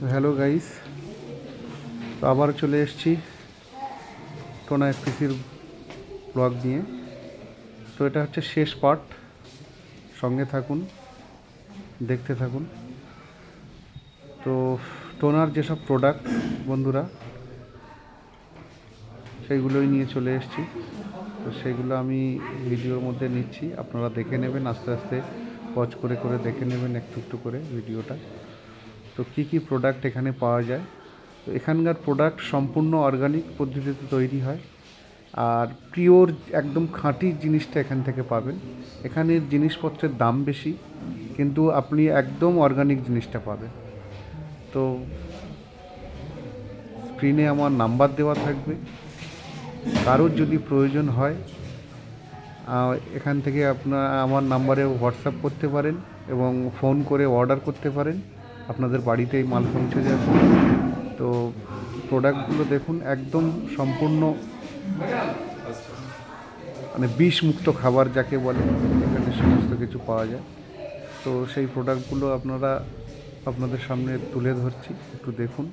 Hello guys, তো আবার চলে এসেছি টোনা এফপিসির ব্লগ নিয়ে। তো এটা হচ্ছে শেষ পার্ট, সঙ্গে থাকুন, দেখতে থাকুন। তো টোনার যেসব প্রোডাক্ট বন্ধুরা, সেইগুলোই নিয়ে চলে এসেছি। তো সেগুলো আমি ভিডিওর মধ্যে নিচ্ছি, আপনারা দেখে নেবেন, আস্তে আস্তে ওয়াচ করে করে দেখে নেবেন একটু একটু করে ভিডিওটা। তো কী কী প্রোডাক্ট এখানে পাওয়া যায়। তো এখানকার প্রোডাক্ট সম্পূর্ণ অর্গানিক পদ্ধতিতে তৈরি হয়, আর পিওর একদম খাঁটি জিনিসটা এখান থেকে পাবেন। এখানের জিনিসপত্রের দাম বেশি, কিন্তু আপনি একদম অর্গানিক জিনিসটা পাবেন। তো স্ক্রিনে আমার নাম্বার দেওয়া থাকবে, কারোর যদি প্রয়োজন হয় এখান থেকে আপনার আমার নাম্বারে হোয়াটসঅ্যাপ করতে পারেন এবং ফোন করে অর্ডার করতে পারেন, আপনাদের বাড়িতেই মাল পৌঁছে যাবে। তো প্রোডাক্টগুলো দেখুন, একদম সম্পূর্ণ মানে বিষমুক্ত খাবার যাকে বলে, এখানে সমস্ত কিছু পাওয়া যায়। তো সেই প্রোডাক্টগুলো আপনাদের সামনে তুলে ধরছি, একটু দেখুন।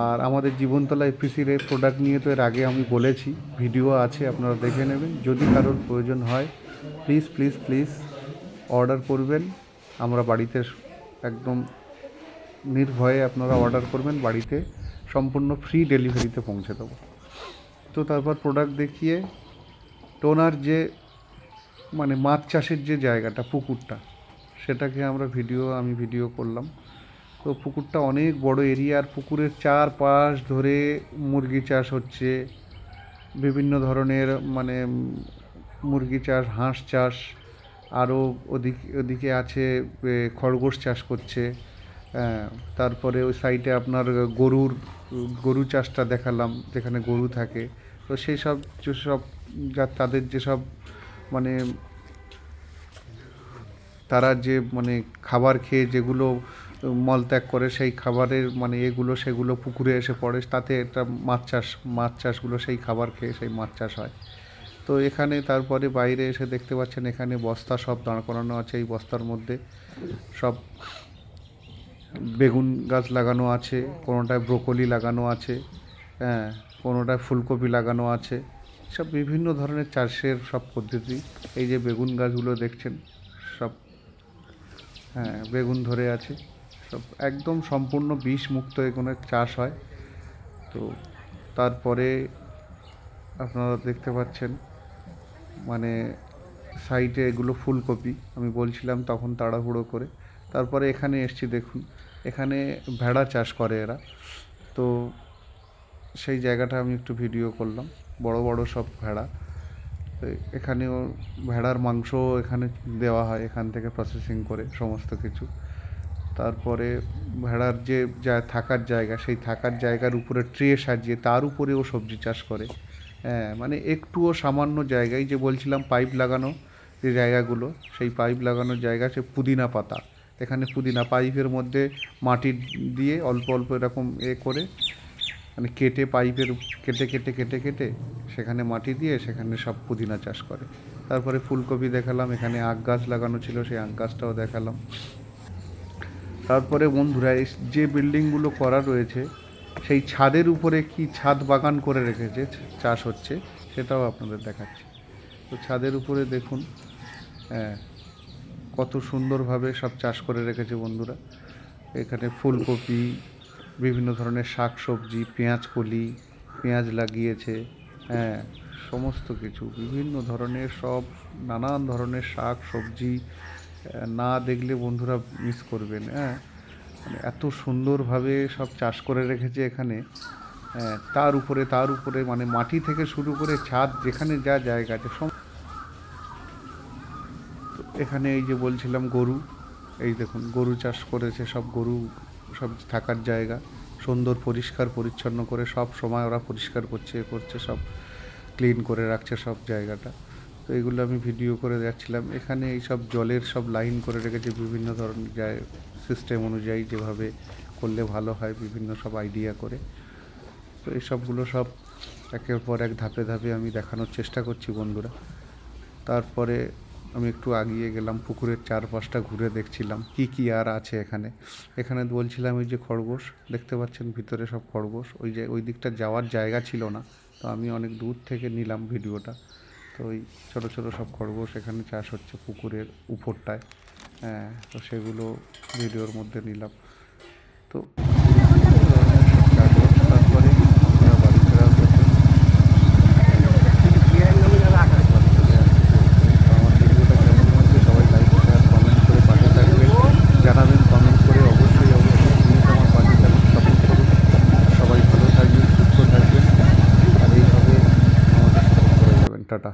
আর আমাদের জীবনতলা এফপিসির এই প্রোডাক্ট নিয়ে তো এর আগে আমি বলেছি, ভিডিও আছে, আপনারা দেখে নেবেন। যদি কারোর প্রয়োজন হয় প্লিজ প্লিজ প্লিজ অর্ডার করবেন। আমরা বাড়িতে একদম নির্ভয়ে আপনারা অর্ডার করবেন, বাড়িতে সম্পূর্ণ ফ্রি ডেলিভারিতে পৌঁছে দেবো। তো তারপর প্রোডাক্ট দেখিয়ে টোনার যে মানে মাছ চাষের যে জায়গাটা, পুকুরটা, সেটাকে আমি ভিডিও করলাম। তো পুকুরটা অনেক বড় এরিয়া, আর পুকুরের চারপাশ ধরে মুরগি চাষ হচ্ছে, বিভিন্ন ধরনের মানে মুরগি চাষ, হাঁস চাষ, আরও ওদিকে আছে খরগোশ চাষ করছে। তারপরে ওই সাইডে আপনার গরু চাষটা দেখালাম, যেখানে গরু থাকে। তো সেই সব যেসব তাদের যেসব মানে তারা যে মানে খাবার খেয়ে যেগুলো মলত্যাগ করে, সেই খাবারের মানে সেগুলো পুকুরে এসে পড়ে, তাতে একটা মাছ চাষগুলো সেই খাবার খেয়ে সেই মাছ চাষ হয়। তো এখানে তারপরে বাইরে এসে দেখতে পাচ্ছেন, এখানে বস্তা সব দাঁড় করানো আছে। এই বস্তার মধ্যে সব বেগুন গাছ লাগানো আছে, কোনোটায় ব্রোকলি লাগানো আছে, হ্যাঁ, কোনোটায় ফুলকপি লাগানো আছে। সব বিভিন্ন ধরনের চাষের সব পদ্ধতি। এই যে বেগুন গাছগুলো দেখছেন, সব হ্যাঁ বেগুন ধরে আছে, সব একদম সম্পূর্ণ বিষমুক্ত এগুলো চাষ হয়। তো তারপরে আপনারা দেখতে পাচ্ছেন মানে সাইডে এগুলো ফুলকপি, আমি বলছিলাম তখন তাড়াহুড়ো করে। তারপরে এখানে এসছি, দেখুন এখানে ভেড়া চাষ করে এরা। তো সেই জায়গাটা আমি একটু ভিডিও করলাম, বড় বড় সব ভেড়া। এখানেও ভেড়ার মাংস এখানে দেওয়া হয়, এখান থেকে প্রসেসিং করে সমস্ত কিছু। তারপরে ভেড়ার যে থাকার জায়গা, সেই থাকার জায়গার উপরে ট্রে সাজিয়ে তার উপরেও সবজি চাষ করে। হ্যাঁ, মানে একটুও সামান্য জায়গায়, যে বলছিলাম পাইপ লাগানো যে জায়গাগুলো, সেই পাইপ লাগানোর জায়গা, সে পুদিনা পাতা, এখানে পুদিনা পাইপের মধ্যে মাটি দিয়ে অল্প অল্প এরকম করে মানে কেটে কেটে কেটে কেটে সেখানে মাটি দিয়ে সেখানে সব পুদিনা চাষ করে। তারপরে ফুলকপি দেখালাম, এখানে আখ গাছ লাগানো ছিল, সেই আখ গাছটাও দেখালাম। তারপরে বন্ধুরা, এই যে বিল্ডিংগুলো করা রয়েছে, সেই ছাদের উপরে কি ছাদ বাগান করে রেখেছে, চাষ হচ্ছে, সেটাও আপনাদের দেখাচ্ছি। তো ছাদের উপরে দেখুন, হ্যাঁ, কত সুন্দরভাবে সব চাষ করে রেখেছে বন্ধুরা। এখানে ফুলকপি, বিভিন্ন ধরনের শাক সবজি, পেঁয়াজ লাগিয়েছে, হ্যাঁ, সমস্ত কিছু বিভিন্ন ধরনের সব নানান ধরনের শাক সবজি, না দেখলে বন্ধুরা মিস করবেন। হ্যাঁ, মানে এত সুন্দরভাবে সব চাষ করে রেখেছে এখানে। হ্যাঁ, তার উপরে মানে মাটি থেকে শুরু করে ছাদ, যেখানে যা জায়গা আছে সব। এখানে এই যে বলছিলাম গরু, এই দেখুন গরু চাষ করেছে, সব গরু, সব থাকার জায়গা সুন্দর পরিষ্কার পরিচ্ছন্ন করে সব সময় ওরা পরিষ্কার করছে, সব ক্লিন করে রাখছে সব জায়গাটা। তো এগুলো আমি ভিডিও করে যাচ্ছিলাম। এখানে এই সব জলের সব লাইন করে রেখেছে বিভিন্ন ধরনের সিস্টেম অনুযায়ী, যেভাবে করলে ভালো হয়, বিভিন্ন সব আইডিয়া করে। তো এই সবগুলো সব একের পর এক ধাপে ধাপে আমি দেখানোর চেষ্টা করছি বন্ধুরা। তারপরে আমি একটু আগিয়ে গেলাম, পুকুরের চারপাশটা ঘুরে দেখছিলাম কি কি আর আছে এখানে। এখানে বলছিলাম ওই যে খরগোশ দেখতে পাচ্ছেন ভিতরে সব খরগোশ, ওই যে ওই দিকটা যাওয়ার জায়গা ছিল না, তো আমি অনেক দূর থেকে নিলাম ভিডিওটা। তো ওই ছোটো ছোটো সব খরগোশ এখানে চাষ হচ্ছে পুকুরের উপরটায়। হ্যাঁ, তো সেগুলো ভিডিওর মধ্যে নিলাম। তো তারপরে আমরা বাড়ি ফেরার পথে আমার ভিডিওটা কেমন হয়েছে সবাই লাইক শেয়ার কমেন্ট করে পাশে থাকবেন, জানাবেন কমেন্ট করে। অবশ্যই অবশ্যই প্লিজ আমার পাশে থাকুন, সাপোর্ট করুন। সবাই ভালো থাকবেন, সুস্থ থাকবেন, আর এইভাবে আমাদের সাপোর্ট করে যাবেন। টাটা।